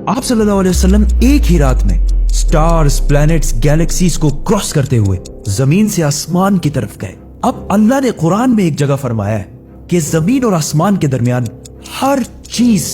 आप सल्लल्लाहु अलैहि वसल्लम एक ही रात में स्टार्स, प्लैनेट्स, गैलेक्सीज को क्रॉस करते हुए जमीन से आसमान की तरफ गए। अब अल्लाह ने कुरान में एक जगह फरमाया है कि जमीन और आसमान के दरमियान हर चीज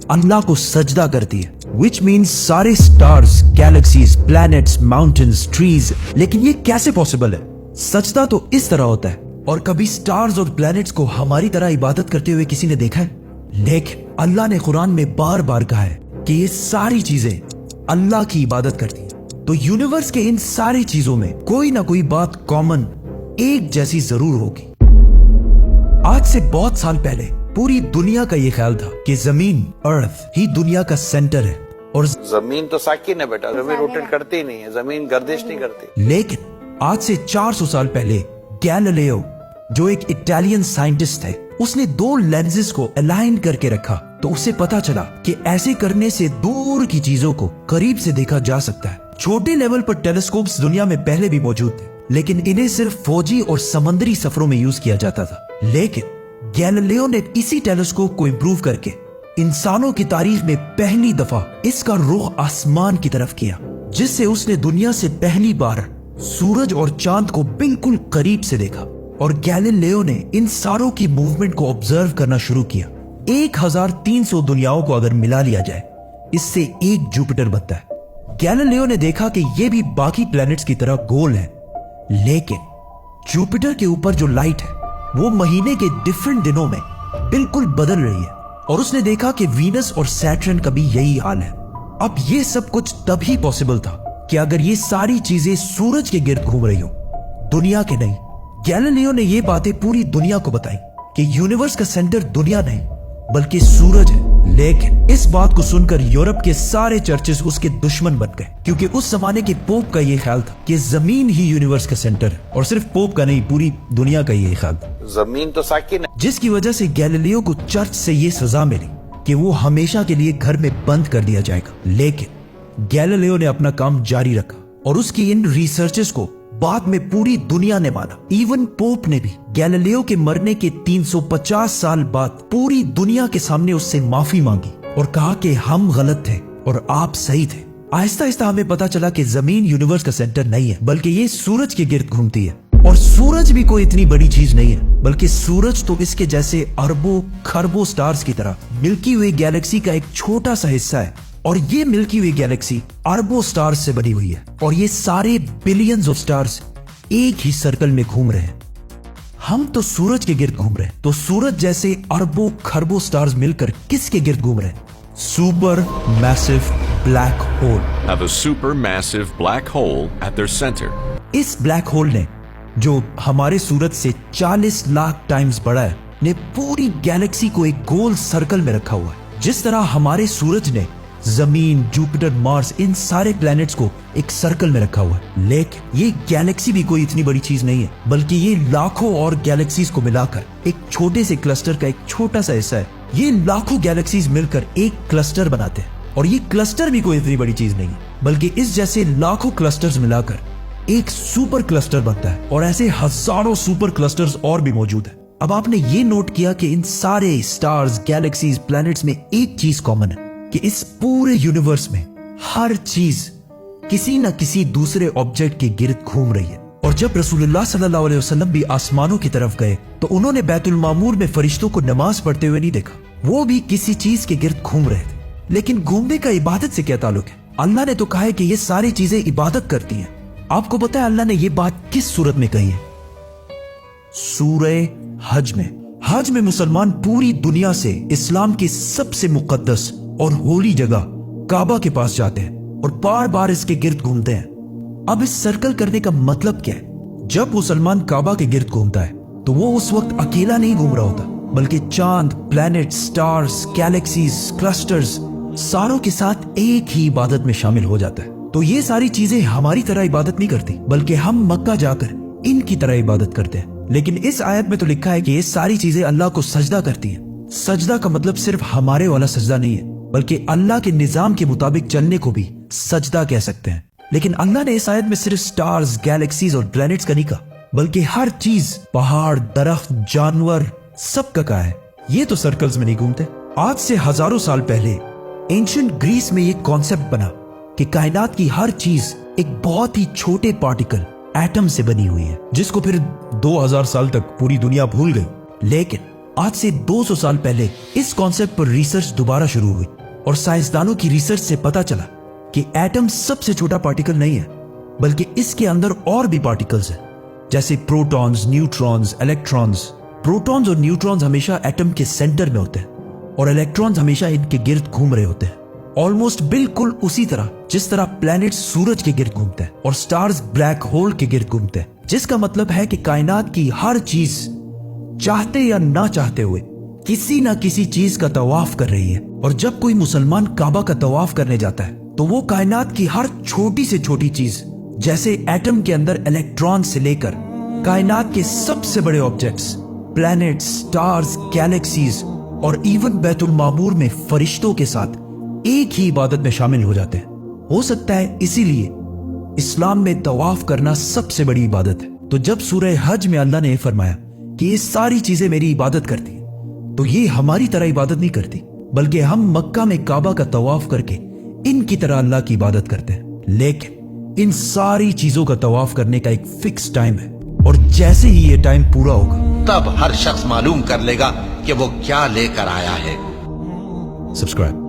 अल्लाह को सजदा करती है, विच मीन्स सारे stars, galaxies, planets, mountains, trees. लेकिन ये कैसे पॉसिबल है? सजदा तो इस तरह होता है। और कभी स्टार्स और प्लैनेट्स को हमारी तरह इबादत करते हुए किसी ने देखा है? लेकिन अल्लाह ने कुरान में बार बार कहा है कि ये सारी चीजें अल्लाह की इबादत करती हैं। तो यूनिवर्स के इन सारी चीजों में कोई ना कोई बात कॉमन, एक जैसी जरूर होगी। आज से बहुत साल पहले पूरी दुनिया का ये ख्याल था कि जमीन, अर्थ ही दुनिया का सेंटर है और जमीन तो साकिन है बेटा, जमीन रोटेट करती ही नहीं है, जमीन गर्दिश नहीं करती। लेकिन आज से 400 साल पहले गैलीलियो, जो एक इटालियन साइंटिस्ट थे, उसने 2 लेंसेज को अलाइन करके रखा तो उसे पता चला कि ऐसे करने से दूर की चीजों को करीब से देखा जा सकता है। छोटे लेवल पर टेलीस्कोप्स दुनिया में पहले भी मौजूद थे, लेकिन इन्हें सिर्फ फौजी और समंदरी सफरों में यूज किया जाता था। लेकिन गैलीलियो ने इसी टेलीस्कोप को इंप्रूव करके इंसानों की तारीख में पहली दफा इसका रुख आसमान की तरफ किया, जिससे उसने दुनिया से पहली बार सूरज और चांद को बिल्कुल करीब से देखा। और गैलीलियो ने इन सारों की मूवमेंट को ऑब्जर्व करना शुरू किया। 1300 दुनियाओं को अगर मिला लिया जाए, इससे एक जुपिटर बनता है। गैलीलियो ने देखा कि ये भी बाकी प्लैनेट्स की तरह गोल है, लेकिन जुपिटर के ऊपर जो लाइट है वो महीने के डिफरेंट दिनों में बिल्कुल बदल रही है। और उसने देखा कि वीनस और सैटर्न का भी यही हाल है। अब ये सब कुछ तभी पॉसिबल था कि अगर ये सारी चीजें सूरज के गिर्द घूम रही हो, दुनिया के नहीं। गैलीलियो ने ये बातें पूरी दुनिया को बताई कि यूनिवर्स का सेंटर दुनिया नहीं बल्कि सूरज है। लेकिन इस बात को सुनकर यूरोप के सारे चर्चेस उसके दुश्मन बन गए, क्योंकि उस जमाने के पोप का ये ख्याल था कि जमीन ही यूनिवर्स का सेंटर है। और सिर्फ पोप का नहीं, पूरी दुनिया का ये ख्याल था। जमीन तो साकिन है, जिसकी वजह से गैलीलियो को चर्च से ये सजा मिली कि वो हमेशा के लिए घर में बंद कर दिया जाएगा। लेकिन गैलीलियो ने अपना काम जारी रखा और उसकी इन रिसर्चेस को बाद में पूरी दुनिया ने माना। इवन पोप ने भी गैलीलियो के मरने के 350 साल बाद पूरी दुनिया के सामने उससे माफी मांगी और कहा कि हम गलत थे और आप सही थे। आहिस्ता आहिस्ता हमें पता चला कि जमीन यूनिवर्स का सेंटर नहीं है, बल्कि ये सूरज के गिर्द घूमती है। और सूरज भी कोई इतनी बड़ी चीज नहीं है, बल्कि सूरज तो इसके जैसे अरबों खरबों स्टार्स की तरह मिल्की वे गैलेक्सी का एक छोटा सा हिस्सा है। और ये मिल्की वे गैलेक्सी अरबों स्टार्स से बनी हुई है और ये सारे बिलियंस ऑफ स्टार्स एक ही सर्कल में घूम रहे हैं। हम तो सूरज के गिर्द घूम रहे हैं, तो सूरज जैसे अरबों खरबों स्टार्स मिलकर किसके गिर्द घूम रहे हैं? Super massive black hole. Have a supermassive black hole at their center. इस ब्लैक होल ने, जो हमारे सूरज से 40 लाख टाइम्स बड़ा है, ने पूरी गैलेक्सी को एक गोल सर्कल में रखा हुआ है। जिस तरह हमारे सूरज ने जमीन, जुपिटर, मार्स, इन सारे प्लैनेट्स को एक सर्कल में रखा हुआ है। लेकिन ये गैलेक्सी भी कोई इतनी बड़ी चीज नहीं है, बल्कि ये लाखों और गैलेक्सीज को मिलाकर एक छोटे से क्लस्टर का एक छोटा सा हिस्सा है। ये लाखों गैलेक्सीज मिलकर एक क्लस्टर बनाते हैं और ये क्लस्टर भी कोई इतनी बड़ी चीज नहीं है, बल्कि इस जैसे लाखों क्लस्टर्स मिलाकर एक सुपर क्लस्टर बनता है। और ऐसे हजारों सुपर क्लस्टर्स और भी मौजूद है। अब आपने ये नोट किया कि इन सारे स्टार्स, गैलेक्सीज, प्लैनेट्स में एक चीज कॉमन है कि इस पूरे यूनिवर्स में हर चीज किसी न किसी दूसरे ऑब्जेक्ट के गिर्द घूम रही है। और जब रसूलुल्लाह सल्लल्लाहु अलैहि वसल्लम भी आसमानों की तरफ गए तो उन्होंने बैतुल मामूर में फरिश्तों को नमाज पढ़ते हुए नहीं देखा, वो भी किसी चीज के गिर्द घूम रहे थे। लेकिन घूमने का इबादत से क्या ताल्लुक है? अल्लाह ने तो कहा है कि ये सारी चीजें इबादत करती हैं। आपको पता है अल्लाह ने ये बात किस सूरत में कही है? सूरह हज में। हज में मुसलमान पूरी दुनिया से इस्लाम की सबसे मुकद्दस और होली जगह काबा के पास जाते हैं और बार बार इसके गिर्द घूमते हैं। अब इस सर्कल करने का मतलब क्या है? जब मुसलमान काबा के गिर्द घूमता है तो वो उस वक्त अकेला नहीं घूम रहा होता, बल्कि चांद, प्लैनेट, स्टार्स, गैलेक्सीज, क्लस्टर्स सारों के साथ एक ही इबादत में शामिल हो जाता है। तो ये सारी चीजें हमारी तरह इबादत नहीं करती, बल्कि हम मक्का जाकर इनकी तरह इबादत करते हैं। लेकिन इस आयत में तो लिखा है कि ये सारी चीजें अल्लाह को सजदा करती हैं। सजदा का मतलब सिर्फ हमारे वाला सजदा नहीं है, बल्कि अल्लाह के निजाम के मुताबिक चलने को भी सजदा कह सकते हैं। लेकिन अल्लाह ने इस आयत में सिर्फ स्टार्स, गैलेक्सीज और प्लैनेट्स का नहीं कहा, बल्कि हर चीज, पहाड़, दरख्त, जानवर, सब का कहा है। ये तो सर्कल्स में नहीं घूमते। आज से हजारों साल पहले एंशियंट ग्रीस में ये कॉन्सेप्ट बना कि कायनात की हर चीज एक बहुत ही छोटे पार्टिकल एटम से बनी हुई है, जिसको फिर 2000 साल तक पूरी दुनिया भूल गई। लेकिन आज से 200 साल पहले इस कॉन्सेप्ट पर रिसर्च दोबारा शुरू हुई और साइंसदानों की रिसर्च से पता चला कि एटम सबसे छोटा पार्टिकल नहीं है, बल्कि इसके अंदर और भी पार्टिकल्स हैं, जैसे प्रोटॉन्स, न्यूट्रॉन्स, इलेक्ट्रॉन्स। प्रोटॉन्स और न्यूट्रॉन्स हमेशा एटम के सेंटर में होते हैं और इलेक्ट्रॉन्स हमेशा इनके गिर्द घूम रहे होते हैं, ऑलमोस्ट बिल्कुल उसी तरह जिस तरह प्लैनेट सूरज के गिर्द घूमते हैं और स्टार्स ब्लैक होल के गिर्द घूमते हैं। जिसका मतलब है कि कायनात की हर चीज चाहते या ना चाहते हुए किसी ना किसी चीज का तवाफ कर रही है। और जब कोई मुसलमान काबा का तवाफ करने जाता है तो वो कायनात की हर छोटी से छोटी चीज, जैसे एटम के अंदर इलेक्ट्रॉन से लेकर कायनात के सबसे बड़े ऑब्जेक्ट्स, प्लैनेट्स, स्टार्स, गैलेक्सीज और इवन बैतुल मामूर में फरिश्तों के साथ एक ही इबादत में शामिल हो जाते हैं। हो सकता है इसीलिए इस्लाम में तवाफ करना सबसे बड़ी इबादत है। तो जब सूरह हज में अल्लाह ने फरमाया कि ये सारी चीजें मेरी इबादत करती हैं, तो ये हमारी तरह इबादत नहीं करती, बल्कि हम मक्का में काबा का तवाफ करके इनकी तरह अल्लाह की इबादत करते हैं। लेकिन इन सारी चीजों का तवाफ करने का एक फिक्स टाइम है और जैसे ही ये टाइम पूरा होगा तब हर शख्स मालूम कर लेगा कि वो क्या लेकर आया है। सब्सक्राइब।